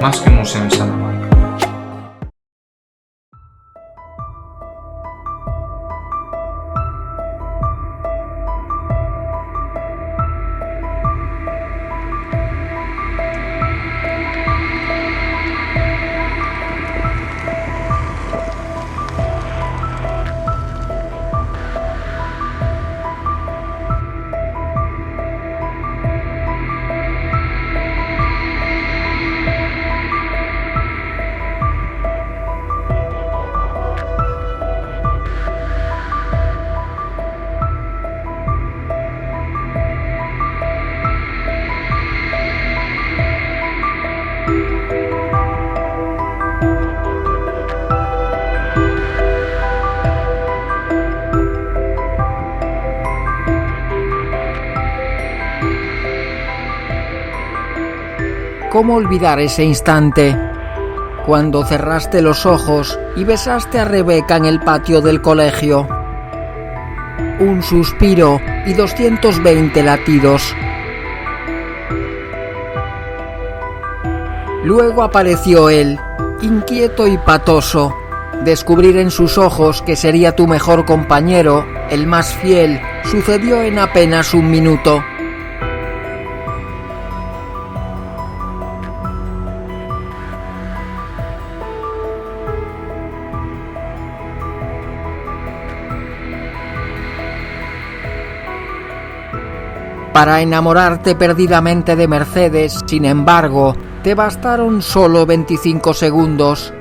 más que un museo en Salamanca. ¿Cómo olvidar ese instante? Cuando cerraste los ojos y besaste a Rebeca en el patio del colegio. Un suspiro y 220 latidos. Luego apareció él, inquieto y patoso. Descubrir en sus ojos que sería tu mejor compañero, el más fiel, sucedió en apenas un minuto. Para enamorarte perdidamente de Mercedes, sin embargo, te bastaron solo 25 segundos.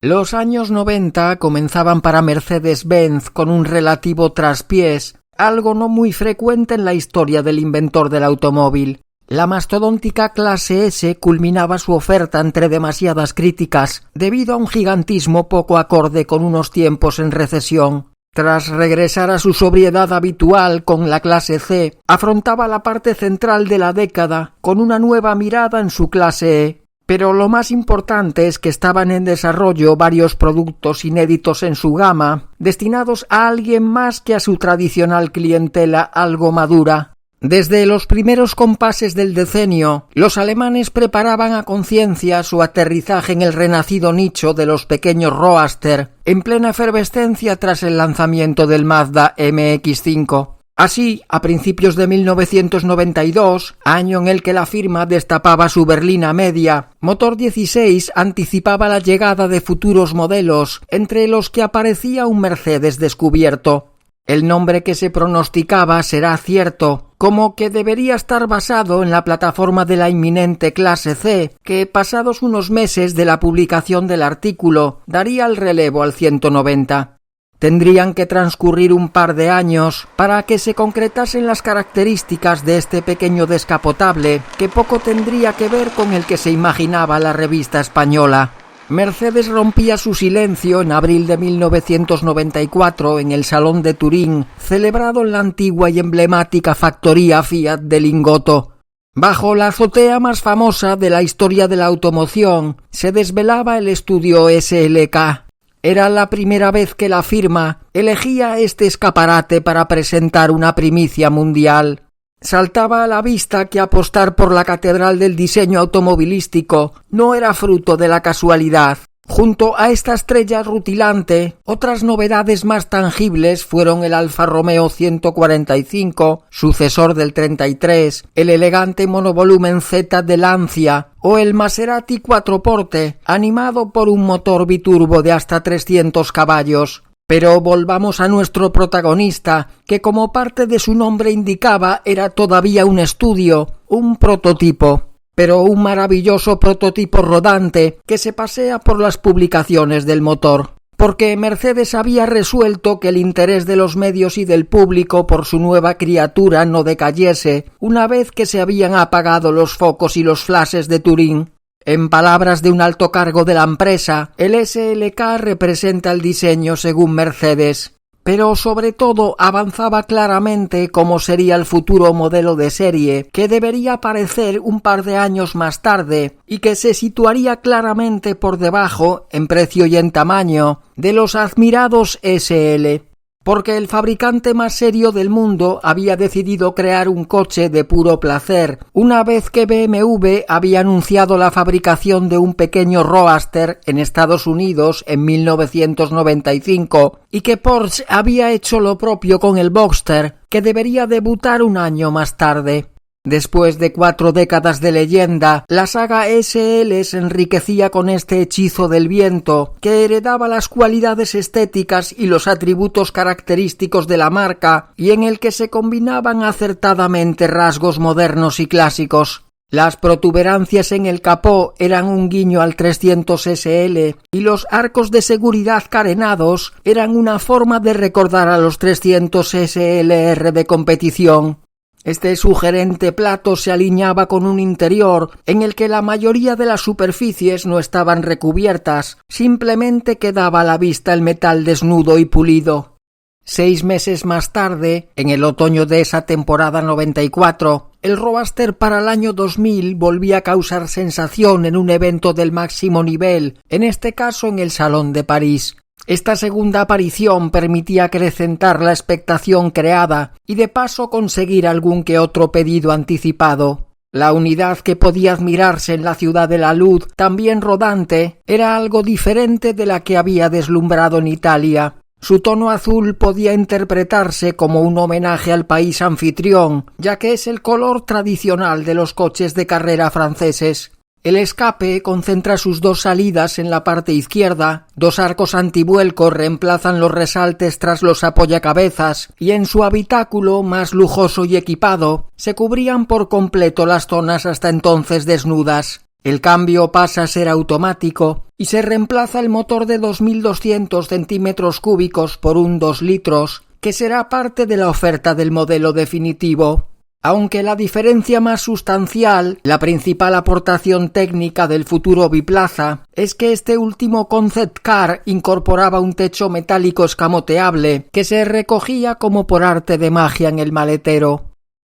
Los años 90 comenzaban para Mercedes-Benz con un relativo traspiés, algo no muy frecuente en la historia del inventor del automóvil. La mastodóntica clase S culminaba su oferta entre demasiadas críticas, debido a un gigantismo poco acorde con unos tiempos en recesión. Tras regresar a su sobriedad habitual con la clase C, afrontaba la parte central de la década con una nueva mirada en su clase E. Pero lo más importante es que estaban en desarrollo varios productos inéditos en su gama, destinados a alguien más que a su tradicional clientela algo madura. Desde los primeros compases del decenio, los alemanes preparaban a conciencia su aterrizaje en el renacido nicho de los pequeños Roadster, en plena efervescencia tras el lanzamiento del Mazda MX-5. Así, a principios de 1992, año en el que la firma destapaba su berlina media, Motor 16 anticipaba la llegada de futuros modelos, entre los que aparecía un Mercedes descubierto. El nombre que se pronosticaba será cierto, como que debería estar basado en la plataforma de la inminente clase C, que pasados unos meses de la publicación del artículo, daría el relevo al 190. Tendrían que transcurrir un par de años para que se concretasen las características de este pequeño descapotable que poco tendría que ver con el que se imaginaba la revista española. Mercedes rompía su silencio en abril de 1994 en el Salón de Turín, celebrado en la antigua y emblemática factoría Fiat de Lingotto. Bajo la azotea más famosa de la historia de la automoción se desvelaba el estudio SLK. Era la primera vez que la firma elegía este escaparate para presentar una primicia mundial. Saltaba a la vista que apostar por la catedral del diseño automovilístico no era fruto de la casualidad. Junto a esta estrella rutilante, otras novedades más tangibles fueron el Alfa Romeo 145, sucesor del 33, el elegante monovolumen Z de Lancia o el Maserati 4Porte, animado por un motor biturbo de hasta 300 caballos. Pero volvamos a nuestro protagonista, que como parte de su nombre indicaba era todavía un estudio, un prototipo, pero un maravilloso prototipo rodante que se pasea por las publicaciones del motor, porque Mercedes había resuelto que el interés de los medios y del público por su nueva criatura no decayese una vez que se habían apagado los focos y los flashes de Turing. En palabras de un alto cargo de la empresa, el SLK representa el diseño según Mercedes, pero sobre todo avanzaba claramente cómo sería el futuro modelo de serie, que debería aparecer un par de años más tarde y que se situaría claramente por debajo, en precio y en tamaño, de los admirados SL. Porque el fabricante más serio del mundo había decidido crear un coche de puro placer, una vez que BMW había anunciado la fabricación de un pequeño Roadster en Estados Unidos en 1995 y que Porsche había hecho lo propio con el Boxster, que debería debutar un año más tarde. Después de 4 décadas de leyenda, la saga SL se enriquecía con este hechizo del viento, que heredaba las cualidades estéticas y los atributos característicos de la marca, y en el que se combinaban acertadamente rasgos modernos y clásicos. Las protuberancias en el capó eran un guiño al 300 SL, y los arcos de seguridad carenados eran una forma de recordar a los 300 SLR de competición. Este sugerente plato se alineaba con un interior en el que la mayoría de las superficies no estaban recubiertas, simplemente quedaba a la vista el metal desnudo y pulido. 6 meses más tarde, en el otoño de esa temporada 94, el Roadster para el año 2000 volvía a causar sensación en un evento del máximo nivel, en este caso en el Salón de París. Esta segunda aparición permitía acrecentar la expectación creada y de paso conseguir algún que otro pedido anticipado. La unidad que podía admirarse en la Ciudad de la Luz, también rodante, era algo diferente de la que había deslumbrado en Italia. Su tono azul podía interpretarse como un homenaje al país anfitrión, ya que es el color tradicional de los coches de carrera franceses. El escape concentra sus 2 salidas en la parte izquierda, 2 arcos antivuelco reemplazan los resaltes tras los apoyacabezas y en su habitáculo más lujoso y equipado se cubrían por completo las zonas hasta entonces desnudas. El cambio pasa a ser automático y se reemplaza el motor de 2.200 centímetros cúbicos por un 2 litros, que será parte de la oferta del modelo definitivo. Aunque la diferencia más sustancial, la principal aportación técnica del futuro biplaza, es que este último concept car incorporaba un techo metálico escamoteable que se recogía como por arte de magia en el maletero.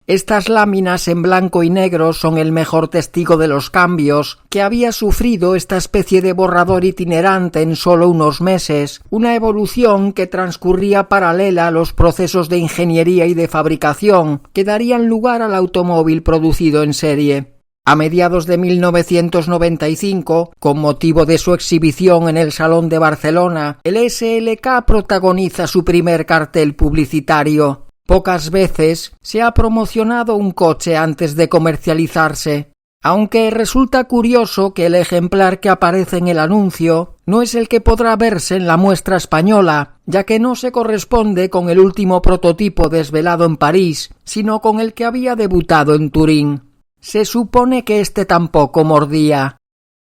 Estas láminas en blanco y negro son el mejor testigo de los cambios que había sufrido esta especie de borrador itinerante en solo unos meses, una evolución que transcurría paralela a los procesos de ingeniería y de fabricación que darían lugar al automóvil producido en serie. A mediados de 1995, con motivo de su exhibición en el Salón de Barcelona, el SLK protagoniza su primer cartel publicitario. Pocas veces se ha promocionado un coche antes de comercializarse, aunque resulta curioso que el ejemplar que aparece en el anuncio no es el que podrá verse en la muestra española, ya que no se corresponde con el último prototipo desvelado en París, sino con el que había debutado en Turín. Se supone que este tampoco mordía.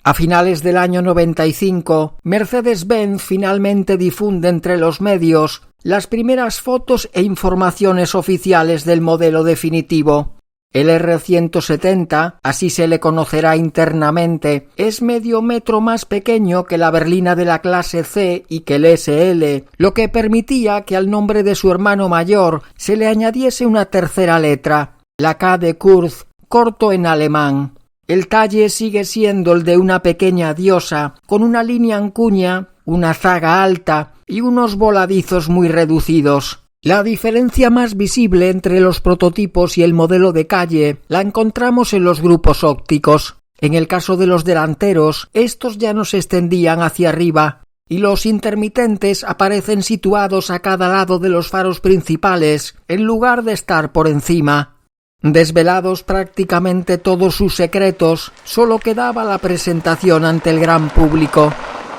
A finales del año 95, Mercedes-Benz finalmente difunde entre los medios las primeras fotos e informaciones oficiales del modelo definitivo. El R170, así se le conocerá internamente, es medio metro más pequeño que la berlina de la clase C y que el SL, lo que permitía que al nombre de su hermano mayor se le añadiese una tercera letra, la K de Kurz, corto en alemán. El talle sigue siendo el de una pequeña diosa, con una línea en cuña, una zaga alta y unos voladizos muy reducidos. La diferencia más visible entre los prototipos y el modelo de calle la encontramos en los grupos ópticos. En el caso de los delanteros, estos ya no se extendían hacia arriba, y los intermitentes aparecen situados a cada lado de los faros principales, en lugar de estar por encima. Desvelados prácticamente todos sus secretos, solo quedaba la presentación ante el gran público.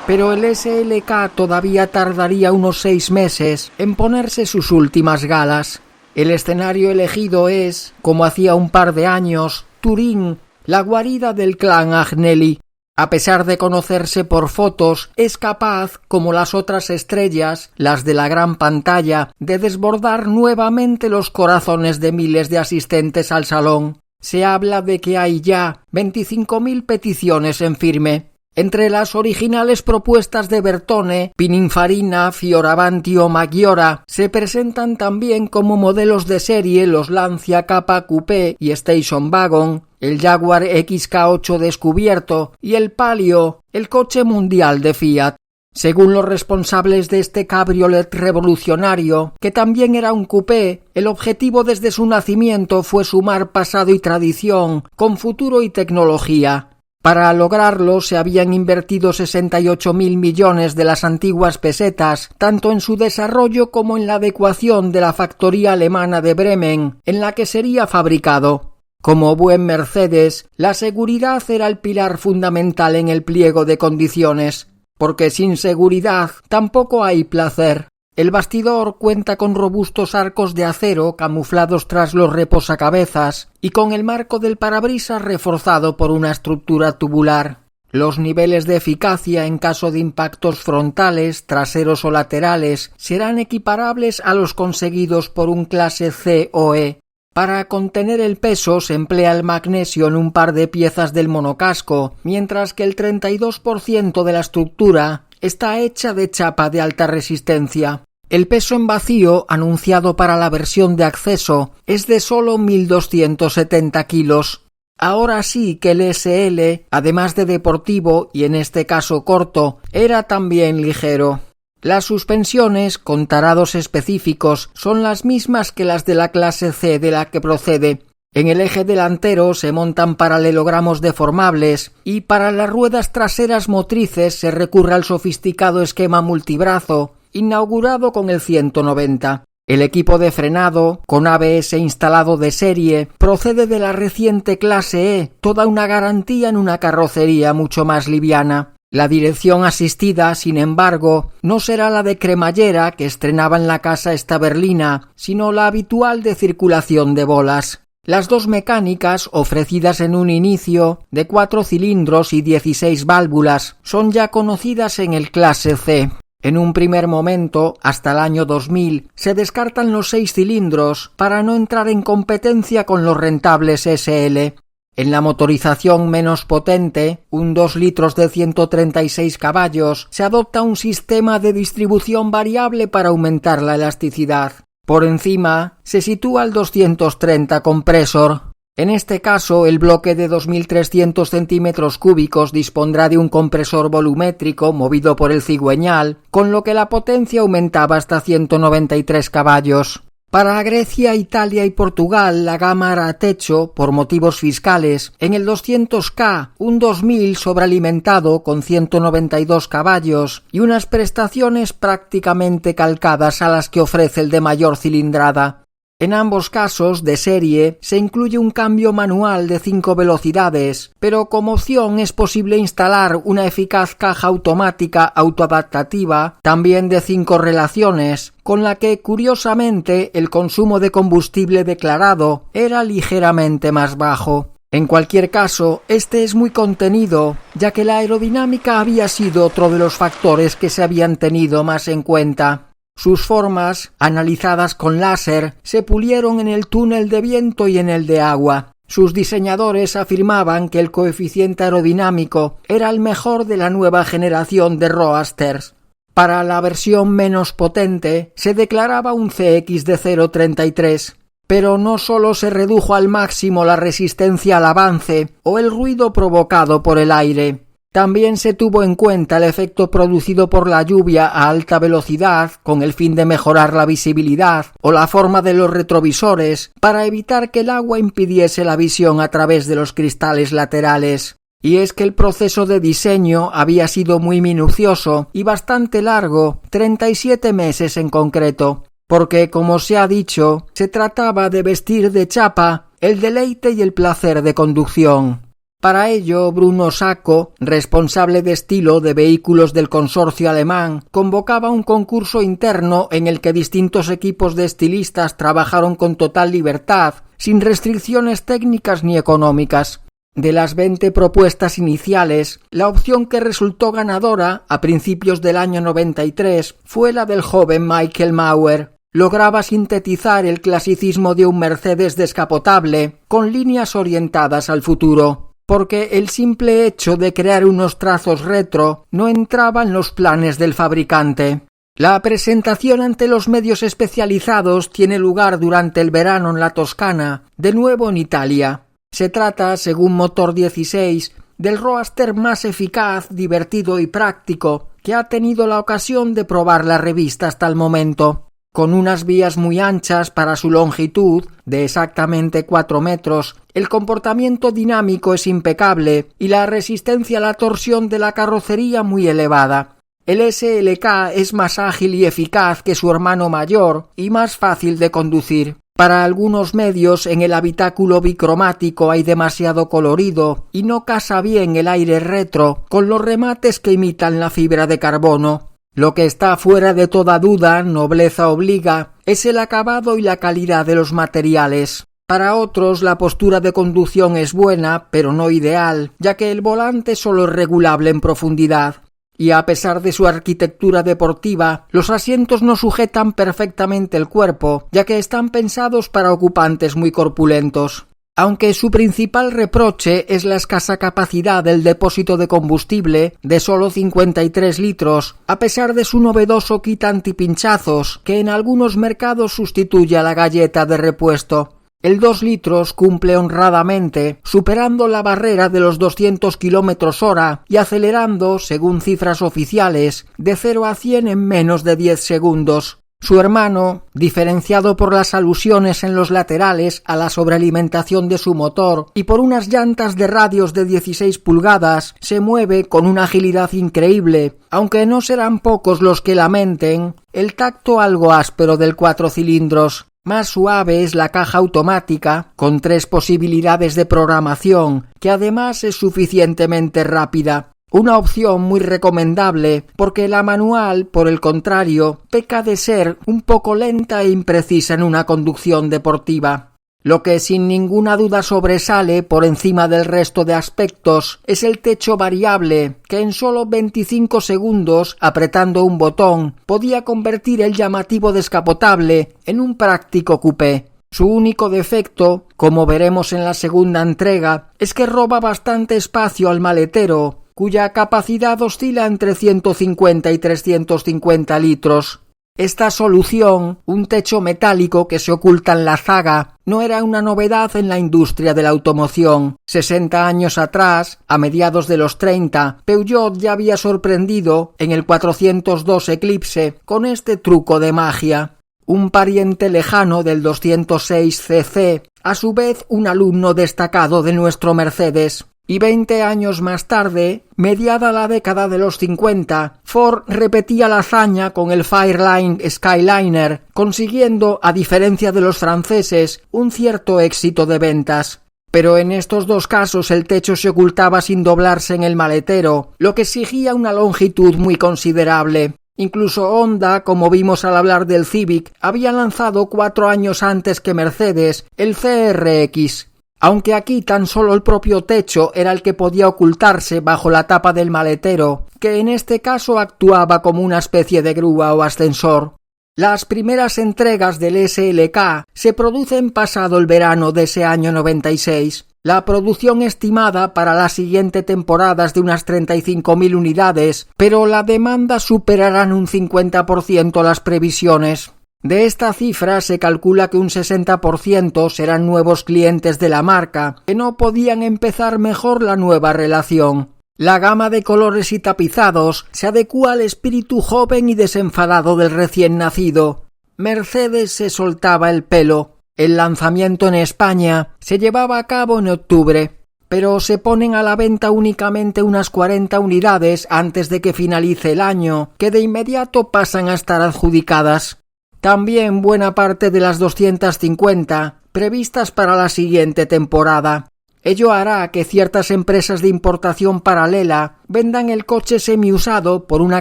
pero el SLK todavía tardaría unos 6 meses en ponerse sus últimas galas. El escenario elegido es, como hacía un par de años, Turín, la guarida del clan Agnelli. A pesar de conocerse por fotos, es capaz, como las otras estrellas, las de la gran pantalla, de desbordar nuevamente los corazones de miles de asistentes al salón. Se habla de que hay ya 25.000 peticiones en firme. Entre las originales propuestas de Bertone, Pininfarina, Fioravanti o Maggiora, se presentan también como modelos de serie los Lancia Kappa Coupé y Station Wagon, el Jaguar XK8 descubierto y el Palio, el coche mundial de Fiat. Según los responsables de este cabriolet revolucionario, que también era un coupé, el objetivo desde su nacimiento fue sumar pasado y tradición con futuro y tecnología. Para lograrlo se habían invertido 68.000 millones de las antiguas pesetas, tanto en su desarrollo como en la adecuación de la factoría alemana de Bremen, en la que sería fabricado. Como buen Mercedes, la seguridad era el pilar fundamental en el pliego de condiciones, porque sin seguridad tampoco hay placer. El bastidor cuenta con robustos arcos de acero camuflados tras los reposacabezas y con el marco del parabrisas reforzado por una estructura tubular. Los niveles de eficacia en caso de impactos frontales, traseros o laterales serán equiparables a los conseguidos por un clase C o E. Para contener el peso se emplea el magnesio en un par de piezas del monocasco, mientras que el 32% de la estructura está hecha de chapa de alta resistencia. El peso en vacío, anunciado para la versión de acceso, es de solo 1.270 kilos. Ahora sí que el SL, además de deportivo y en este caso corto, era también ligero. Las suspensiones, con tarados específicos, son las mismas que las de la clase C de la que procede. En el eje delantero se montan paralelogramos deformables y para las ruedas traseras motrices se recurre al sofisticado esquema multibrazo, inaugurado con el 190. El equipo de frenado, con ABS instalado de serie, procede de la reciente clase E, toda una garantía en una carrocería mucho más liviana. La dirección asistida, sin embargo, no será la de cremallera que estrenaba en la casa esta berlina, sino la habitual de circulación de bolas. Las dos mecánicas, ofrecidas en un inicio, de 4 cilindros y 16 válvulas, son ya conocidas en el clase C. En un primer momento, hasta el año 2000, se descartan los 6 cilindros para no entrar en competencia con los rentables SL. En la motorización menos potente, un 2 litros de 136 caballos, se adopta un sistema de distribución variable para aumentar la elasticidad. Por encima, se sitúa el 230 compresor. En este caso, el bloque de 2.300 centímetros cúbicos dispondrá de un compresor volumétrico movido por el cigüeñal, con lo que la potencia aumentaba hasta 193 caballos. Para Grecia, Italia y Portugal la gama hará techo, por motivos fiscales, en el 200K, un 2000 sobrealimentado con 192 caballos y unas prestaciones prácticamente calcadas a las que ofrece el de mayor cilindrada. En ambos casos, de serie, se incluye un cambio manual de 5 velocidades, pero como opción es posible instalar una eficaz caja automática autoadaptativa, también de 5 relaciones, con la que, curiosamente, el consumo de combustible declarado era ligeramente más bajo. En cualquier caso, este es muy contenido, ya que la aerodinámica había sido otro de los factores que se habían tenido más en cuenta. Sus formas, analizadas con láser, se pulieron en el túnel de viento y en el de agua. Sus diseñadores afirmaban que el coeficiente aerodinámico era el mejor de la nueva generación de Roadsters. Para la versión menos potente se declaraba un CX de 0,33, pero no solo se redujo al máximo la resistencia al avance o el ruido provocado por el aire. También se tuvo en cuenta el efecto producido por la lluvia a alta velocidad con el fin de mejorar la visibilidad o la forma de los retrovisores para evitar que el agua impidiese la visión a través de los cristales laterales. Y es que el proceso de diseño había sido muy minucioso y bastante largo, 37 meses en concreto, porque, como se ha dicho, se trataba de vestir de chapa el deleite y el placer de conducción. Para ello, Bruno Sacco, responsable de estilo de vehículos del consorcio alemán, convocaba un concurso interno en el que distintos equipos de estilistas trabajaron con total libertad, sin restricciones técnicas ni económicas. De las 20 propuestas iniciales, la opción que resultó ganadora a principios del año 93 fue la del joven Michael Mauer. Lograba sintetizar el clasicismo de un Mercedes descapotable con líneas orientadas al futuro, porque el simple hecho de crear unos trazos retro no entraba en los planes del fabricante. La presentación ante los medios especializados tiene lugar durante el verano en la Toscana, de nuevo en Italia. Se trata, según Motor 16, del roadster más eficaz, divertido y práctico que ha tenido la ocasión de probar la revista hasta el momento. Con unas vías muy anchas para su longitud, de exactamente 4 metros, el comportamiento dinámico es impecable y la resistencia a la torsión de la carrocería muy elevada. El SLK es más ágil y eficaz que su hermano mayor y más fácil de conducir. Para algunos medios en el habitáculo bicromático hay demasiado colorido y no casa bien el aire retro con los remates que imitan la fibra de carbono. Lo que está fuera de toda duda, nobleza obliga, es el acabado y la calidad de los materiales. Para otros la postura de conducción es buena, pero no ideal, ya que el volante solo es regulable en profundidad. Y a pesar de su arquitectura deportiva, los asientos no sujetan perfectamente el cuerpo, ya que están pensados para ocupantes muy corpulentos. Aunque su principal reproche es la escasa capacidad del depósito de combustible, de solo 53 litros, a pesar de su novedoso kit antipinchazos, que en algunos mercados sustituye a la galleta de repuesto. El 2 litros cumple honradamente, superando la barrera de los 200 km/h y acelerando, según cifras oficiales, de 0 a 100 en menos de 10 segundos. Su hermano, diferenciado por las alusiones en los laterales a la sobrealimentación de su motor y por unas llantas de radios de 16 pulgadas, se mueve con una agilidad increíble, aunque no serán pocos los que lamenten el tacto algo áspero del 4 cilindros. Más suave es la caja automática, con 3 posibilidades de programación, que además es suficientemente rápida. Una opción muy recomendable porque la manual, por el contrario, peca de ser un poco lenta e imprecisa en una conducción deportiva. Lo que sin ninguna duda sobresale por encima del resto de aspectos es el techo variable, que en solo 25 segundos, apretando un botón, podía convertir el llamativo descapotable en un práctico coupé. Su único defecto, como veremos en la segunda entrega, es que roba bastante espacio al maletero, cuya capacidad oscila entre 150 y 350 litros. Esta solución, un techo metálico que se oculta en la zaga, no era una novedad en la industria de la automoción. 60 años atrás, a mediados de los 30, Peugeot ya había sorprendido en el 402 Eclipse con este truco de magia. Un pariente lejano del 206 CC, a su vez un alumno destacado de nuestro Mercedes. Y 20 años más tarde, mediada la década de los 50, Ford repetía la hazaña con el Fairlane Skyliner, consiguiendo, a diferencia de los franceses, un cierto éxito de ventas. Pero en estos dos casos el techo se ocultaba sin doblarse en el maletero, lo que exigía una longitud muy considerable. Incluso Honda, como vimos al hablar del Civic, había lanzado 4 años antes que Mercedes el CRX. Aunque aquí tan solo el propio techo era el que podía ocultarse bajo la tapa del maletero, que en este caso actuaba como una especie de grúa o ascensor. Las primeras entregas del SLK se producen pasado el verano de ese año 96. La producción estimada para la siguiente temporada es de unas 35.000 unidades, pero la demanda superará en un 50% las previsiones. De esta cifra se calcula que un 60% serán nuevos clientes de la marca, que no podían empezar mejor la nueva relación. La gama de colores y tapizados se adecúa al espíritu joven y desenfadado del recién nacido. Mercedes se soltaba el pelo. El lanzamiento en España se llevaba a cabo en octubre, pero se ponen a la venta únicamente unas 40 unidades antes de que finalice el año, que de inmediato pasan a estar adjudicadas. También buena parte de las 250 previstas para la siguiente temporada. Ello hará que ciertas empresas de importación paralela vendan el coche semiusado por una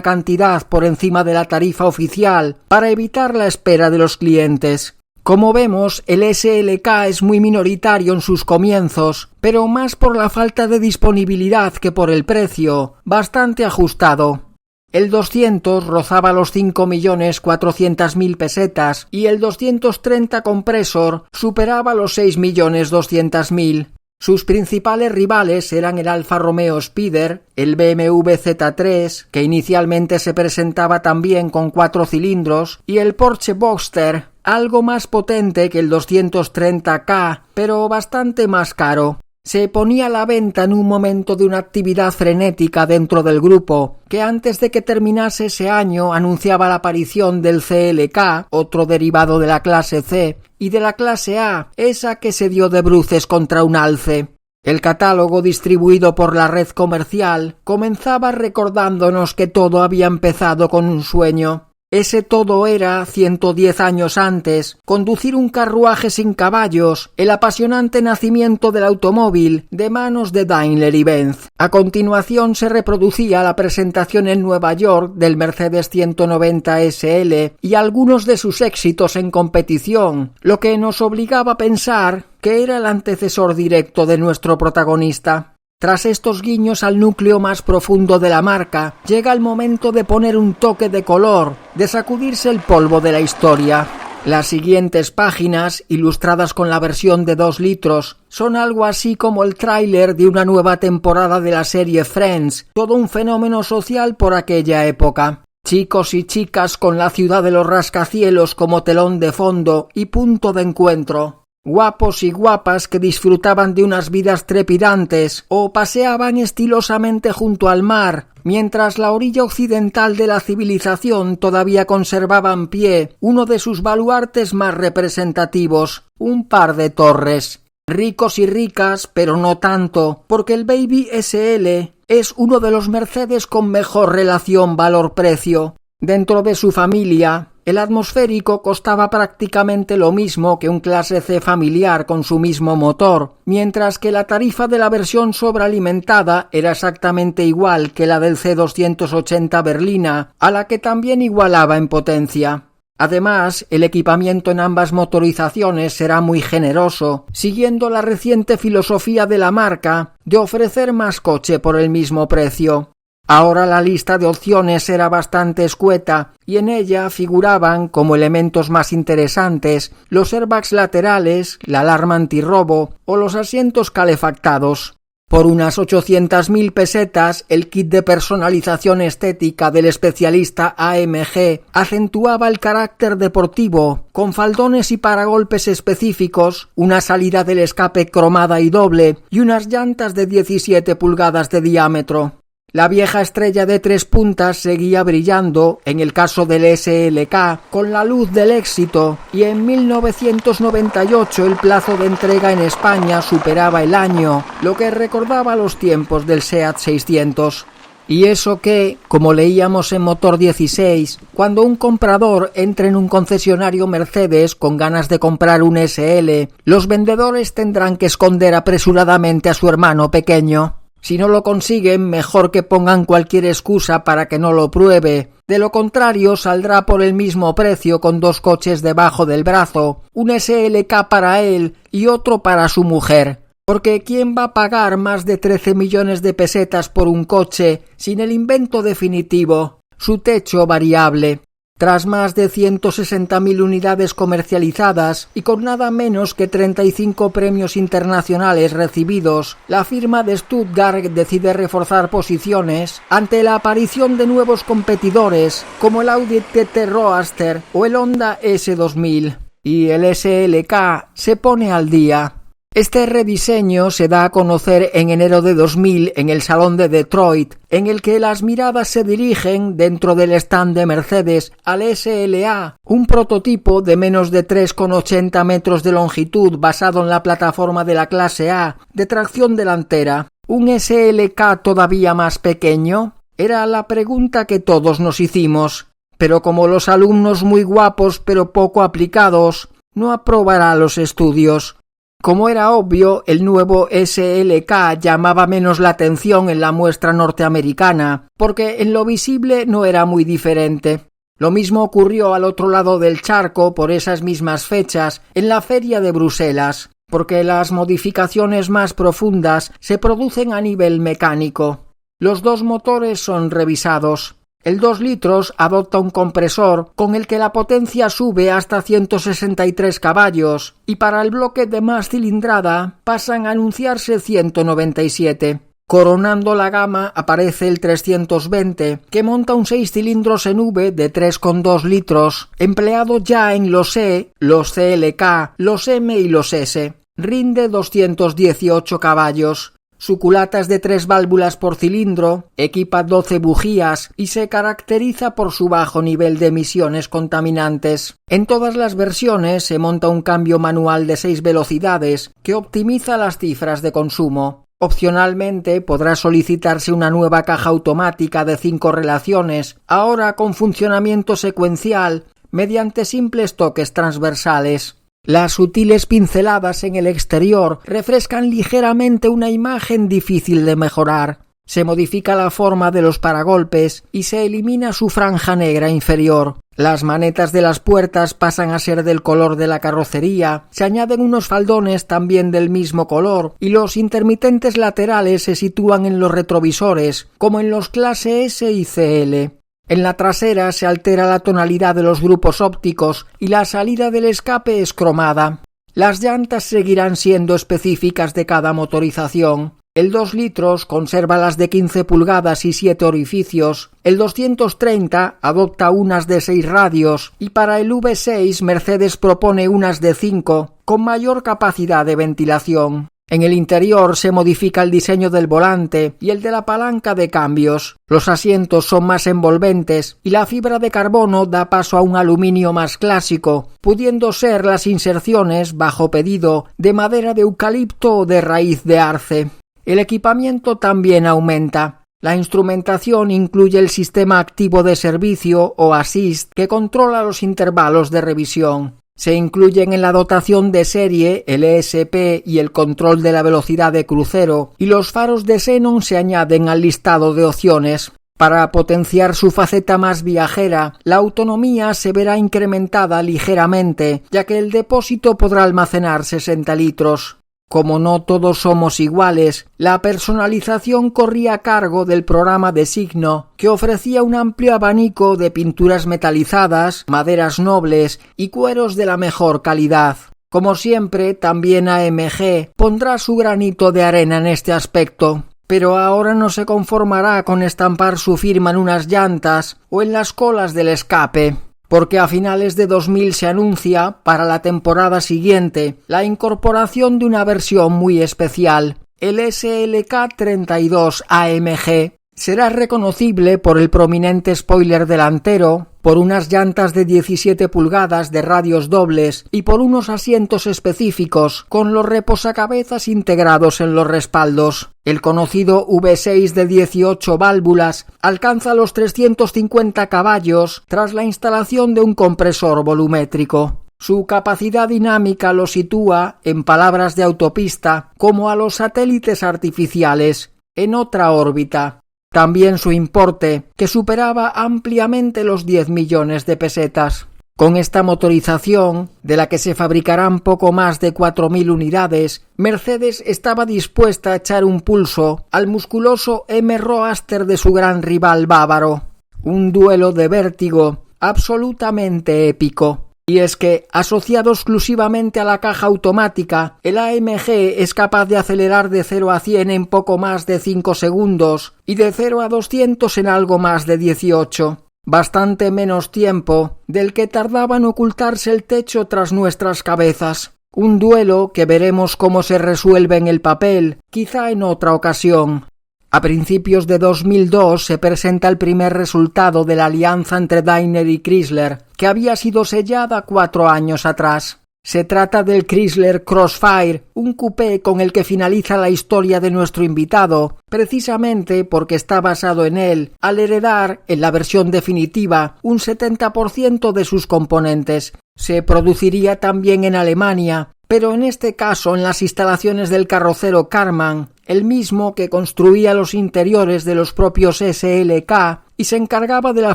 cantidad por encima de la tarifa oficial para evitar la espera de los clientes. Como vemos, el SLK es muy minoritario en sus comienzos, pero más por la falta de disponibilidad que por el precio, bastante ajustado. El 200 rozaba los 5.400.000 pesetas y el 230 Compressor superaba los 6.200.000. Sus principales rivales eran el Alfa Romeo Spider, el BMW Z3, que inicialmente se presentaba también con 4 cilindros, y el Porsche Boxster, algo más potente que el 230K, pero bastante más caro. Se ponía a la venta en un momento de una actividad frenética dentro del grupo, que antes de que terminase ese año anunciaba la aparición del CLK, otro derivado de la clase C, y de la clase A, esa que se dio de bruces contra un alce. El catálogo distribuido por la red comercial comenzaba recordándonos que todo había empezado con un sueño. Ese todo era, 110 años antes, conducir un carruaje sin caballos, el apasionante nacimiento del automóvil de manos de Daimler y Benz. A continuación se reproducía la presentación en Nueva York del Mercedes 190 SL y algunos de sus éxitos en competición, lo que nos obligaba a pensar que era el antecesor directo de nuestro protagonista. Tras estos guiños al núcleo más profundo de la marca, llega el momento de poner un toque de color, de sacudirse el polvo de la historia. Las siguientes páginas, ilustradas con la versión de 2 litros, son algo así como el tráiler de una nueva temporada de la serie Friends, todo un fenómeno social por aquella época. Chicos y chicas con la ciudad de los rascacielos como telón de fondo y punto de encuentro. Guapos y guapas que disfrutaban de unas vidas trepidantes o paseaban estilosamente junto al mar, mientras la orilla occidental de la civilización todavía conservaba en pie uno de sus baluartes más representativos, un par de torres. Ricos y ricas, pero no tanto, porque el Baby SL es uno de los Mercedes con mejor relación valor-precio. Dentro de su familia, el atmosférico costaba prácticamente lo mismo que un clase C familiar con su mismo motor, mientras que la tarifa de la versión sobrealimentada era exactamente igual que la del C280 berlina, a la que también igualaba en potencia. Además, el equipamiento en ambas motorizaciones será muy generoso, siguiendo la reciente filosofía de la marca de ofrecer más coche por el mismo precio. Ahora la lista de opciones era bastante escueta y en ella figuraban como elementos más interesantes los airbags laterales, la alarma antirrobo o los asientos calefactados. Por unas 800.000 pesetas, el kit de personalización estética del especialista AMG acentuaba el carácter deportivo, con faldones y paragolpes específicos, una salida del escape cromada y doble y unas llantas de 17 pulgadas de diámetro. La vieja estrella de 3 puntas seguía brillando, en el caso del SLK, con la luz del éxito, y en 1998 el plazo de entrega en España superaba el año, lo que recordaba los tiempos del SEAT 600. Y eso que, como leíamos en Motor 16, cuando un comprador entra en un concesionario Mercedes con ganas de comprar un SL, los vendedores tendrán que esconder apresuradamente a su hermano pequeño. Si no lo consiguen, mejor que pongan cualquier excusa para que no lo pruebe. De lo contrario, saldrá por el mismo precio con 2 coches debajo del brazo, un SLK para él y otro para su mujer. Porque ¿quién va a pagar más de 13 millones de pesetas por un coche sin el invento definitivo, su techo variable? Tras más de 160.000 unidades comercializadas y con nada menos que 35 premios internacionales recibidos, la firma de Stuttgart decide reforzar posiciones ante la aparición de nuevos competidores como el Audi TT Roadster o el Honda S2000. Y el SLK se pone al día. Este rediseño se da a conocer en enero de 2000 en el Salón de Detroit, en el que las miradas se dirigen dentro del stand de Mercedes al SLA, un prototipo de menos de 3,80 metros de longitud basado en la plataforma de la clase A, de tracción delantera. ¿Un SLK todavía más pequeño? Era la pregunta que todos nos hicimos, pero como los alumnos muy guapos pero poco aplicados, no aprobará los estudios. Como era obvio, el nuevo SLK llamaba menos la atención en la muestra norteamericana, porque en lo visible no era muy diferente. Lo mismo ocurrió al otro lado del charco por esas mismas fechas, en la feria de Bruselas, porque las modificaciones más profundas se producen a nivel mecánico. Los dos motores son revisados. El 2 litros adopta un compresor con el que la potencia sube hasta 163 caballos y para el bloque de más cilindrada pasan a anunciarse 197. Coronando la gama aparece el 320, que monta un 6 cilindros en V de 3,2 litros, empleado ya en los E, los CLK, los M y los S. Rinde 218 caballos. Su culata es de 3 válvulas por cilindro, equipa 12 bujías y se caracteriza por su bajo nivel de emisiones contaminantes. En todas las versiones se monta un cambio manual de 6 velocidades que optimiza las cifras de consumo. Opcionalmente podrá solicitarse una nueva caja automática de 5 relaciones, ahora con funcionamiento secuencial mediante simples toques transversales. Las sutiles pinceladas en el exterior refrescan ligeramente una imagen difícil de mejorar. Se modifica la forma de los paragolpes y se elimina su franja negra inferior. Las manetas de las puertas pasan a ser del color de la carrocería, se añaden unos faldones también del mismo color y los intermitentes laterales se sitúan en los retrovisores, como en los clase S y CL. En la trasera se altera la tonalidad de los grupos ópticos y la salida del escape es cromada. Las llantas seguirán siendo específicas de cada motorización. El 2 litros conserva las de 15 pulgadas y 7 orificios, el 230 adopta unas de 6 radios y para el V6 Mercedes propone unas de 5, con mayor capacidad de ventilación. En el interior se modifica el diseño del volante y el de la palanca de cambios. Los asientos son más envolventes y la fibra de carbono da paso a un aluminio más clásico, pudiendo ser las inserciones, bajo pedido, de madera de eucalipto o de raíz de arce. El equipamiento también aumenta. La instrumentación incluye el sistema activo de servicio o ASIST que controla los intervalos de revisión. Se incluyen en la dotación de serie el ESP y el control de la velocidad de crucero, y los faros de xenón se añaden al listado de opciones. Para potenciar su faceta más viajera, la autonomía se verá incrementada ligeramente, ya que el depósito podrá almacenar 60 litros. Como no todos somos iguales, la personalización corría a cargo del programa de Signo, que ofrecía un amplio abanico de pinturas metalizadas, maderas nobles y cueros de la mejor calidad. Como siempre, también AMG pondrá su granito de arena en este aspecto, pero ahora no se conformará con estampar su firma en unas llantas o en las colas del escape, porque a finales de 2000 se anuncia, para la temporada siguiente, la incorporación de una versión muy especial. El SLK 32 AMG será reconocible por el prominente spoiler delantero, por unas llantas de 17 pulgadas de radios dobles y por unos asientos específicos con los reposacabezas integrados en los respaldos. El conocido V6 de 18 válvulas alcanza los 350 caballos tras la instalación de un compresor volumétrico. Su capacidad dinámica lo sitúa, en palabras de autopista, como a los satélites artificiales, en otra órbita. También su importe, que superaba ampliamente los 10 millones de pesetas. Con esta motorización, de la que se fabricarán poco más de 4.000 unidades, Mercedes estaba dispuesta a echar un pulso al musculoso M-Roadster de su gran rival bávaro. Un duelo de vértigo absolutamente épico. Y es que, asociado exclusivamente a la caja automática, el AMG es capaz de acelerar de 0 a 100 en poco más de 5 segundos y de 0 a 200 en algo más de 18. Bastante menos tiempo del que tardaba en ocultarse el techo tras nuestras cabezas. Un duelo que veremos cómo se resuelve en el papel, quizá en otra ocasión. A principios de 2002 se presenta el primer resultado de la alianza entre Daimler y Chrysler, que había sido sellada 4 años atrás. Se trata del Chrysler Crossfire, un coupé con el que finaliza la historia de nuestro invitado, precisamente porque está basado en él, al heredar, en la versión definitiva, un 70% de sus componentes. Se produciría también en Alemania, pero en este caso en las instalaciones del carrocero Karmann, el mismo que construía los interiores de los propios SLK y se encargaba de la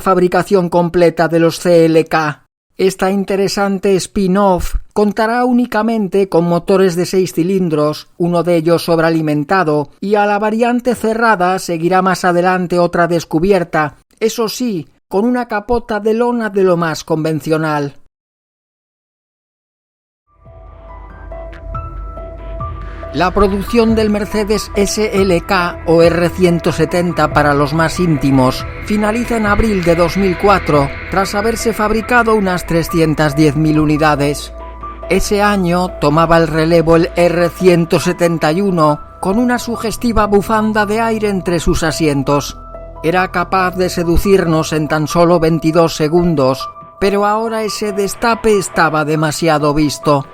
fabricación completa de los CLK. Esta interesante spin-off contará únicamente con motores de 6 cilindros, uno de ellos sobrealimentado, y a la variante cerrada seguirá más adelante otra descubierta, eso sí, con una capota de lona de lo más convencional. La producción del Mercedes SLK o R170 para los más íntimos finaliza en abril de 2004, tras haberse fabricado unas 310.000 unidades. Ese año tomaba el relevo el R171 con una sugestiva bufanda de aire entre sus asientos. Era capaz de seducirnos en tan solo 22 segundos, pero ahora ese destape estaba demasiado visto.